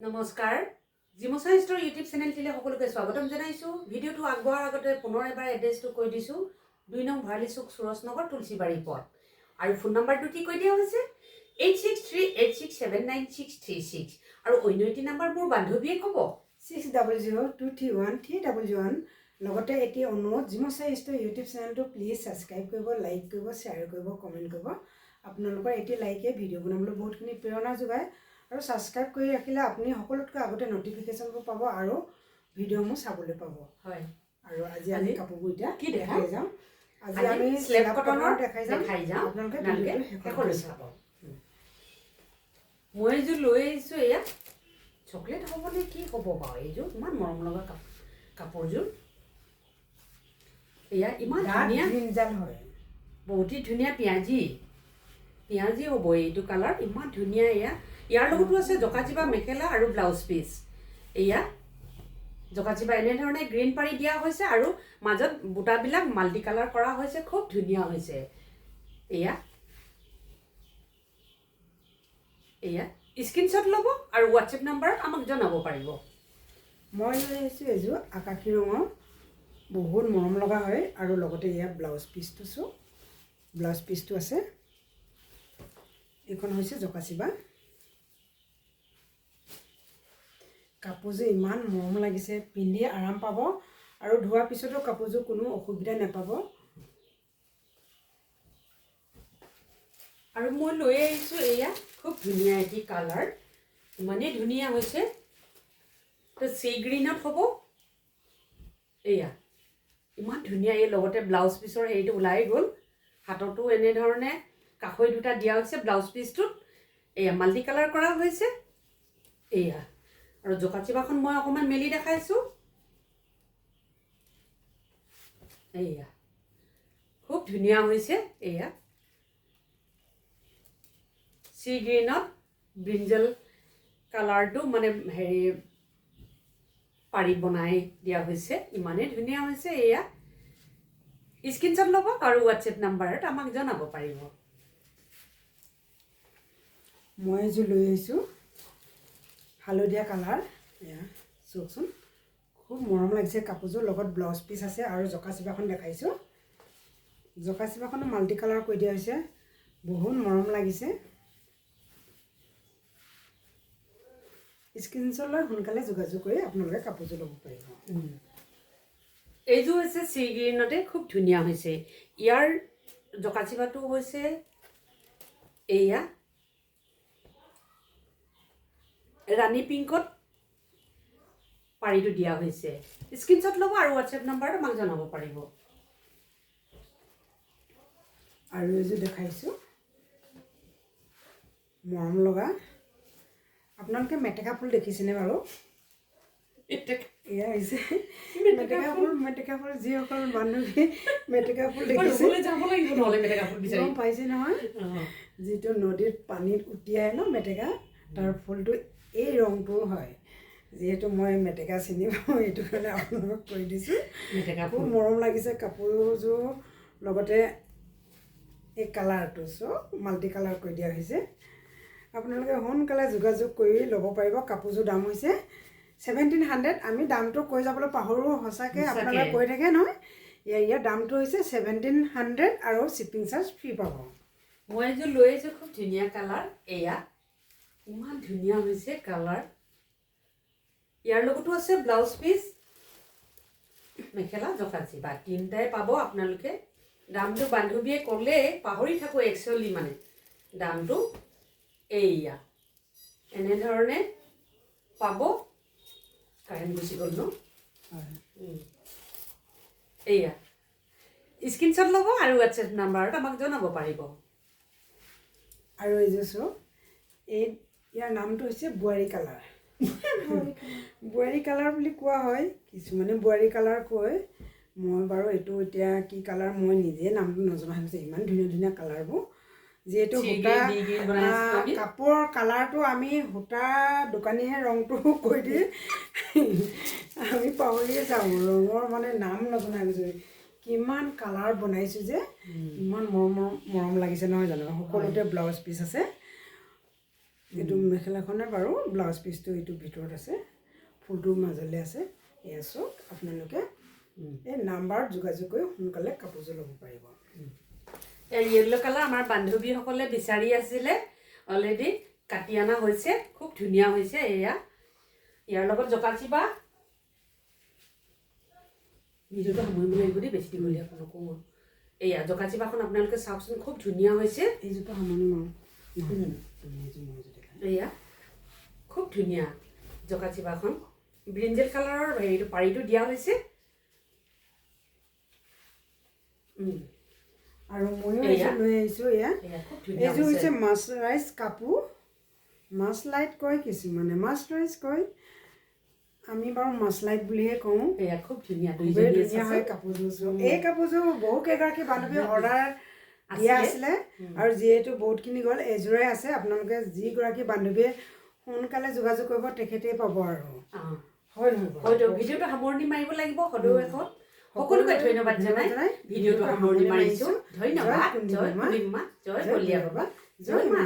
নমস্কাৰ জিমচাই store YouTube চেনেলটিলে সকলোকে স্বাগতম জনাইছো। ভিডিঅ'টো আগবঢ়াৰ আগতে পুনৰ এবাৰ এড্ৰেছটো কৈ দিছো। 2 নং ভৰালী চুক সুৰজনগৰ তুলসীবাৰী পথ আৰু ফোন নম্বৰটো কি কৈ দিয়া হৈছে 8638679636 আৰু অন্য এটি নম্বৰ মোৰ বান্ধৱীয়ে ক'ব 60023131 লগতে এটি অনুৰোধ জিমচাই ষ্টৰ ইউটিউব চেনেলটো প্লিজ সাবস্ক্ৰাইব কৰিব, লাইক কৰিব, শ্বেয়াৰ কৰিব, কমেণ্ট কৰিব। আপোনালোকৰ এটি লাইকে ভিডিঅ' বনাবলৈ বহুতখিনি প্ৰেৰণা যোগায় আৰু সাবস্ক্ৰাইব কৰি ৰাখিলে আপুনি সকলোতকৈ আগতে নটিফিকেশ্যনবোৰ পাব আৰু ভিডিঅ'সমূহ চাবলৈ পাব। হয়, আৰু আজি আমি কাপোৰবোৰ এতিয়া কি দেখাই যাওঁ। আজি আমি স্লেব কটনৰ দেখাই যাওঁ। আপোনালোকে ভিডিঅ'টো শেষলৈ চাব। মই এযোৰ লৈ আহিছোঁ। এয়া চকলেট হ'বনে কি হ'ব বাৰু? এইযোৰ ইমান মৰম লগা কাপোৰযোৰ। এয়া ইমান ধুনীয়া, গ্ৰীণজাল হয়, বহুতেই ধুনীয়া পিঁয়াজী হ'ব এইটো কালাৰ। ইমান ধুনীয়া। এয়া ইয়াৰ লগতো আছে জকাচিপা মেখেলা আৰু ব্লাউজ পিচ। এয়া জকাচিপা এনেধৰণে গ্ৰীণ পাৰি দিয়া হৈছে আৰু মাজত বুটাবিলাক মাল্টি কালাৰ কৰা হৈছে, খুব ধুনীয়া হৈছে। এয়া স্ক্ৰীনশ্বট ল'ব আৰু হোৱাটছএপ নম্বৰত আমাক জনাব পাৰিব। মই লৈ আহিছোঁ এযোৰ আকাশী ৰঙৰ, বহুত মৰম লগা হয় আৰু লগতে ইয়াৰ ব্লাউজ পিচটো আছে। এইখন হৈছে জকাচিপা। কাপোৰযোৰ ইমান মৰম লাগিছে, পিন্ধি আৰাম পাব আৰু ধোৱাৰ পিছতো কাপোৰযোৰ কোনো অসুবিধা নাপাব। আৰু মই লৈ আহিছোঁ এয়া খুব ধুনীয়া এটি কালাৰ, ইমানেই ধুনীয়া হৈছে। চি গ্ৰীণত হ'ব। এয়া ইমান ধুনীয়া। এই লগতে ব্লাউজ পিচৰ হেৰিটো ওলাই গ'ল। হাততো এনেধৰণে কাষৈ দুটা দিয়া হৈছে ব্লাউজ পিচটোত। এয়া মাল্টি কালাৰ কৰা হৈছে। এয়া আৰু জকাচিপাখন মই অকণমান মেলি দেখাইছোঁ। এয়া খুব ধুনীয়া হৈছে। এয়া চি গ্ৰীণত ব্ৰিঞ্জল কালাৰটো মানে হেৰি পাৰি বনাই দিয়া হৈছে, ইমানেই ধুনীয়া হৈছে। এয়া স্ক্ৰীনশ্বট ল'ব আৰু হোৱাটছএপ নাম্বাৰত আমাক জনাব পাৰিব। মই এযোৰ লৈ আহিছোঁ হালধীয়া কালাৰ। এয়া চাওকচোন, খুব মৰম লাগিছে কাপোৰযোৰ। লগত ব্লাউজ পিচ আছে আৰু জকাচিপাখন দেখাইছোঁ। জকাচিপাখনো মাল্টি কালাৰ কৰি দিয়া হৈছে, বহুত মৰম লাগিছে। স্ক্ৰীনশ্বট লৈ সোনকালে যোগাযোগ কৰি আপোনালোকে কাপোৰযোৰ ল'ব পাৰিব। এইযোৰ হৈছে চি গ্ৰীণতে, খুব ধুনীয়া হৈছে। ইয়াৰ জকাচিপাটো হৈছে এয়া ৰাণী পিংকত পাৰিটো দিয়া হৈছে। স্ক্ৰীনশ্বট ল'ব আৰু হোৱাটছএপ নাম্বাৰত আমাক জনাব পাৰিব। আৰু এযোৰ দেখাইছোঁ মৰম লগা। আপোনালোকে মেটেকা ফুল দেখিছেনে বাৰু? এয়া হৈছে মেটেকা ফুল। যিসকল বান্ধৱী মেটেকা ফুল দেখিছে গম পাইছে নহয়, যিটো নদীত পানীত উটিয়াই ন মেটেকা, তাৰ ফুলটো এই ৰংটোও হয়। যিহেতু মই মেটেকা চিনি পাওঁ, এইটো কাৰণে আপোনালোকক কৈ দিছোঁ। খুব মৰম লাগিছে কাপোৰযোৰ। লগতে এই কালাৰটো চব মাল্টি কালাৰ কৰি দিয়া হৈছে। আপোনালোকে সোনকালে যোগাযোগ কৰি ল'ব পাৰিব। কাপোৰযোৰ দাম হৈছে 1700। আমি দামটো কৈ যাবলৈ পাহৰোঁ, সঁচাকৈ আপোনালোকে কৈ থাকে নহয়। ইয়াৰ দামটো হৈছে 1700 আৰু শ্বিপিং চাৰ্জ ফ্ৰী পাব। মই এযোৰ লৈ আহিছোঁ, খুব ধুনীয়া কালাৰ। এয়া ইমান ধুনীয়া হৈছে কালাৰ। ইয়াৰ লগতো আছে ব্লাউজ পিচ, মেখেলা, জকাচিপা তিনিটাই পাব আপোনালোকে। দামটো বান্ধৱীয়ে ক'লে পাহৰি থাকোঁ একচুৱেলি, মানে দামটো এইয়া এনেধৰণে পাব। কাৰেণ্ট গুচি গ'ল ন? এইয়া স্ক্ৰীনশ্বট ল'ব আৰু হোৱাটছএপ নাম্বাৰত আমাক জনাব পাৰিব। আৰু এইযোৰ চাওক, ইয়াৰ নামটো হৈছে বোৱাৰী কালাৰ। বোৱাৰী কালাৰ বুলি কোৱা হয়, কিছুমানে বোৱাৰী কালাৰ কয়। মই বাৰু এইটো এতিয়া কি কালাৰ মই নিজে নামটো নজনা হৈছে। ইমান ধুনীয়া ধুনীয়া কালাৰবোৰ। যিহেতু সূতা কাপোৰৰ কালাৰটো আমি সূতা দোকানীহে ৰংটো কৈ দিয়ে, আমি পাহৰিয়ে যাওঁ। ৰঙৰ মানে নাম নজনা গৈছোঁ। কিমান কালাৰ বনাইছোঁ যে, ইমান মৰম লাগিছে নহয় জানো। সকলোতে ব্লাউজ পিচ আছে। এইটো মেখেলাখনে বাৰু ব্লাউজ পিচটো এইটো ভিতৰত আছে ফুলটোৰ মাজলৈ আছে এয়া চব আপোনালোকে এই নাম্বাৰত যোগাযোগ কৰি সোনকালে কাপোৰযোৰ ল'ব পাৰিব এই য়েল্লো কালাৰ আমাৰ বান্ধৱীসকলে বিচাৰি আছিলে অলৰেডি কাটি অনা হৈছে খুব ধুনীয়া হৈছে এয়া ইয়াৰ লগত জকাচিবা ভিডিঅ'টো সামৰিব লাগিব দেই বেছি দীঘলীয়া নকওঁ এয়া জকাচিবাখন আপোনালোকে চাওকচোন খুব ধুনীয়া হৈছে এইজোপা সামৰণি মাৰোঁ এয়া খুব ধুনীয়া জকাচিবাখন ব্ৰিঞ্জেল কালাৰৰ হেৰিটো পাৰিটো দিয়া হৈছে আৰু ময়ো লৈ আহিছোঁ এয়া এইযোৰ হৈছে মাছৰাইজ কাপোৰ মাছলাইট কয় কিছুমানে মাছৰাইজ কয় আমি বাৰু মাছলাইট বুলিহে কওঁ এয়া খুব ধুনীয়া ধুনীয়া হয় কাপোৰযোৰ এই কাপোৰযোৰ বহু কেইগৰাকী বান্ধৱীয়ে অৰ্ডাৰ দিয়া আছিলে আৰু যিহেতু বহুতখিনি গ'ল এযোৰে আছে আপোনালোকে যিগৰাকী বান্ধৱীয়ে সোনকালে যোগাযোগ কৰিব তেখেতেই পাব আৰু হয় নহয় হয়তো ভিডিঅ'টো সামৰণি মাৰিব লাগিব সদৌ এখন সকলোকে ধন্যবাদ জনাই ভিডিঅ'টো সামৰণি মাৰিছোঁ ধন্যবাদ জয় মা জয় কলীয়া বাবা জয় মা